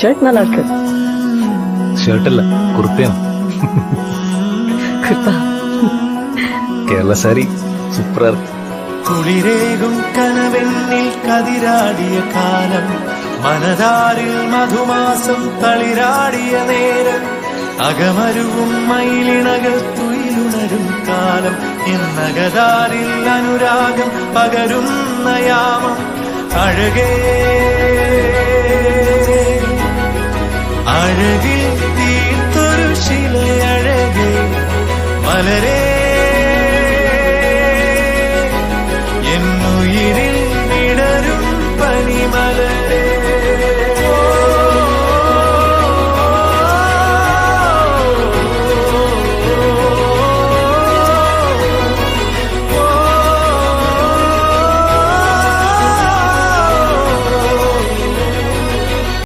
Shirt நல்லா இருக்கு. Shirt இல்ல, குர்த்தேன். குர்தா. കേരള സാരി സൂപ്പറാ இருக்கு. കുളിരേകും കനവെണ്ണിൽ കതിരാടിയ കാലം, മനതാരിൽ മധുമാസം തളിരാടിയ നേരം, അകമരുവും മയിലിണകൾ തുയിലുണരും കാലം, എന്നകതാരിൽ അനുരാഗം പകരുന്ന യാമം. അഴകേ അഴകിൽ തീർത്തൊരു ശിലയഴകേ, മലരേ